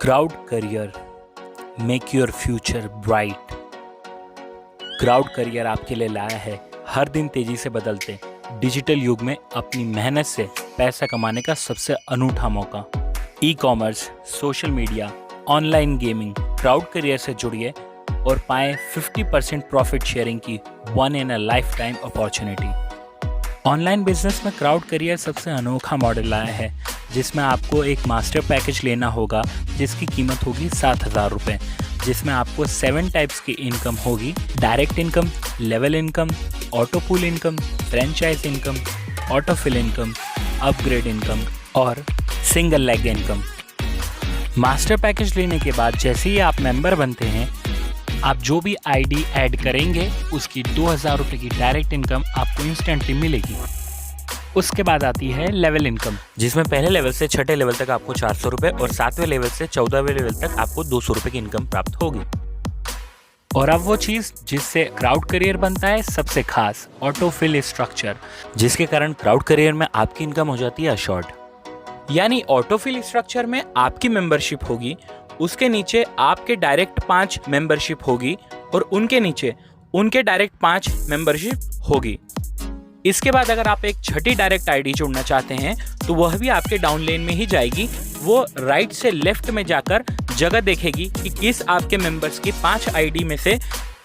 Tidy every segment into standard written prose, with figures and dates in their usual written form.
Crowd career, make your future bright. Crowd career आपके लिए लाया है हर दिन तेजी से बदलते डिजिटल युग में अपनी मेहनत से पैसा कमाने का सबसे अनूठा मौका। E commerce, social media, online gaming, crowd career से जुड़िए और पाएं 50% प्रॉफिट शेयरिंग की one in a life time opportunity. Online business में क्राउड करियर सबसे अनोखा मॉडल लाया है, जिसमें आपको एक मास्टर पैकेज लेना होगा जिसकी कीमत होगी 7,000 रुपये, जिसमें आपको 7 टाइप्स की इनकम होगी। Direct income, level income, auto pool income, franchise income, auto fill income, upgrade income और single leg income. Master package लेने के बाद जैसे ही आप मेंबर बनते हैं, आप जो भी आईडी ऐड करेंगे उसकी 2,000 रुपये की डायरेक्ट इनकम आपको इंस्टेंटली मिलेगी। उसके बाद आती है लेवल इनकम, जिसमें पहले लेवल से छठे लेवल तक आपको 400 रुपये और 7वें लेवल से 14वें लेवल तक आपको 200 रुपये की इनकम प्राप्त होगी। और अब वो चीज़ जिससे क्राउड करियर बनता है सबसे खास, ऑटो फिल स्ट्रक्चर, जिसके कारण क्राउड करियर में आपकी इनकम हो जाती है अशोर्ड। यानी ऑटो फिल स्ट्रक्चर में आपकी मेंबरशिप होगी, उसके नीचे आपके डायरेक्ट 5 मेंबरशिप होगी और उनके नीचे उनके डायरेक्ट 5 मेंबरशिप होगी। इसके बाद अगर आप एक छठी डायरेक्ट आईडी जोड़ना चाहते हैं तो वह भी आपके डाउन लेन में ही जाएगी। वो राइट से लेफ्ट में जाकर जगह देखेगी कि किस आपके मेंबर्स की 5 आईडी में से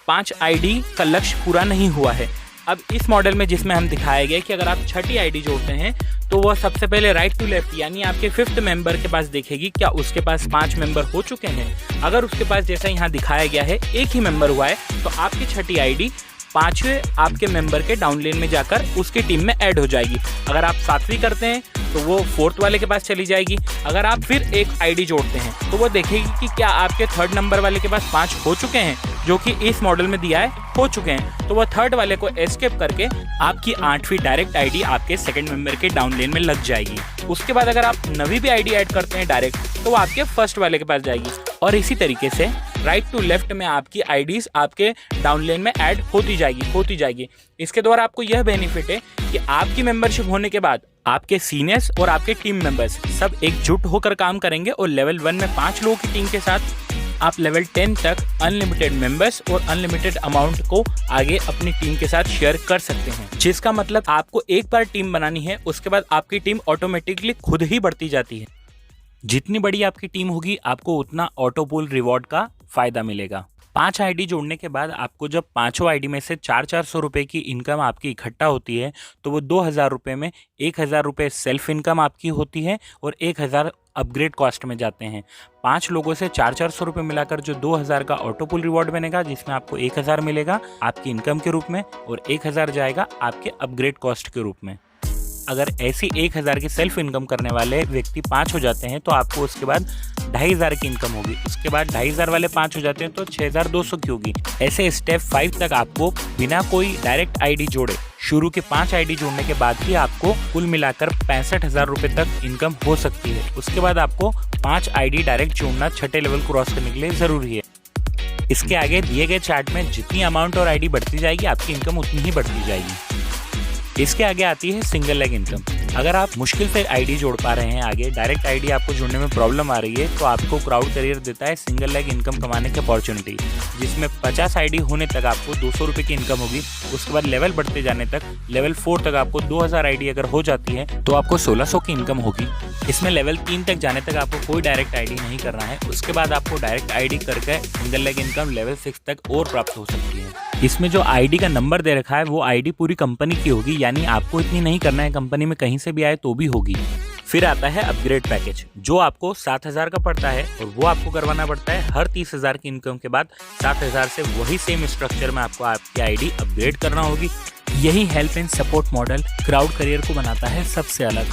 5 आईडी का लक्ष्य पूरा नहीं हुआ है। अब इस मॉडल में जिसमें हम दिखाया गया कि अगर आप छठी आईडी जोड़ते हैं तो वह सबसे पहले राइट टू लेफ्ट यानी आपके 5th मेंबर के पास देखेगी क्या उसके पास 5 मेंबर हो चुके हैं। अगर उसके पास जैसा यहाँ दिखाया गया है एक ही मेंबर हुआ है तो आपकी छठी आईडी 5वें आपके मेंबर के डाउन लेन में जाकर उसकी टीम में ऐड हो जाएगी। अगर आप 7वीं करते हैं तो वो 4th वाले के पास चली जाएगी। अगर आप फिर एक आईडी जोड़ते हैं तो वो देखेगी कि क्या आपके 3rd नंबर वाले के पास 5 हो चुके हैं, जो कि इस मॉडल में दिया है हो चुके हैं, तो वह 3rd वाले को एस्केप करके आपकी 8वीं डायरेक्ट आईडी आपके 2nd मेंबर के डाउन लेन में लग जाएगी। उसके बाद अगर आप 9वीं भी आईडी ऐड करते हैं डायरेक्ट तो वो आपके 1st वाले के पास जाएगी। और इसी तरीके से राइट टू लेफ्ट में आपकी आईडीज आपके डाउन लेन में ऐड होती जाएगी। इसके द्वारा आपको यह बेनिफिट है कि आपकी मेंबरशिप होने के बाद आपके सीनियर्स और आपके टीम मेंबर्स सब एकजुट होकर काम करेंगे और लेवल 1 में 5 लोगों की टीम के साथ आप लेवल 10 तक अनलिमिटेड मेंबर्स और अनलिमिटेड अमाउंट को आगे अपनी टीम के साथ शेयर कर सकते हैं। जिसका मतलब आपको एक बार टीम बनानी है, उसके बाद आपकी टीम ऑटोमेटिकली खुद ही बढ़ती जाती है। जितनी बड़ी आपकी टीम होगी आपको उतना ऑटो पूल रिवॉर्ड का फायदा मिलेगा। 5 आईडी जोड़ने के बाद आपको जब 5 आईडी में से 400 रुपये की इनकम आपकी इकट्ठा होती है तो वो 2,000 रुपये में 1,000 रुपये सेल्फ इनकम आपकी होती है और 1,000 अपग्रेड कॉस्ट में जाते हैं। 5 लोगों से 400 रुपये मिलाकर जो 2,000 का ऑटो पूल रिवॉर्ड बनेगा, जिसमें आपको 1,000 मिलेगा आपकी इनकम के रूप में और 1,000 जाएगा आपके अपग्रेड कॉस्ट के रूप में। अगर ऐसी 1,000 की सेल्फ इनकम करने वाले व्यक्ति 5 हो जाते हैं तो आपको उसके बाद 2,500 की इनकम होगी। उसके बाद 2,500 वाले 5 हो जाते हैं तो 6,200 की होगी। ऐसे स्टेप 5 तक आपको बिना कोई डायरेक्ट आईडी जोड़े शुरू के 5 आईडी जोड़ने के बाद ही आपको कुल मिलाकर 65,000 रुपये तक इनकम हो सकती है। उसके बाद आपको 5 आईडी डायरेक्ट जोड़ना छठे लेवल क्रॉस करने के लिए ज़रूरी है। इसके आगे दिए गए चार्ट में जितनी अमाउंट और आईडी बढ़ती जाएगी आपकी इनकम उतनी ही बढ़ती जाएगी। इसके आगे आती है सिंगल लेग इनकम। अगर आप मुश्किल से आईडी जोड़ पा रहे हैं, आगे डायरेक्ट आईडी आपको जोड़ने में प्रॉब्लम आ रही है, तो आपको क्राउड करियर देता है सिंगल लेग इनकम कमाने की अपॉर्चुनिटी, जिसमें 50 आईडी होने तक आपको 200 रुपये की इनकम होगी। उसके बाद लेवल बढ़ते जाने तक लेवल 4 तक आपको 2,000 आईडी अगर हो जाती है तो आपको 1,600 की इनकम होगी। इसमें लेवल 3 तक जाने तक आपको कोई डायरेक्ट आईडी नहीं करना है। उसके बाद आपको डायरेक्ट आईडी करके सिंगल लेग इनकम लेवल 6 तक और प्राप्त हो सकती है। इसमें जो आईडी का नंबर दे रखा है वो आईडी पूरी कंपनी की होगी, यानी आपको इतनी नहीं करना है, कंपनी में कहीं से भी आए तो भी होगी। फिर आता है अपग्रेड पैकेज, जो आपको 7,000 का पड़ता है और वो आपको करवाना पड़ता है हर 30,000 की इनकम के बाद 7,000 से वही सेम स्ट्रक्चर में आपको आपकी आईडी अपग्रेड करना होगी। यही help and support model crowd career को बनाता है सबसे अलग।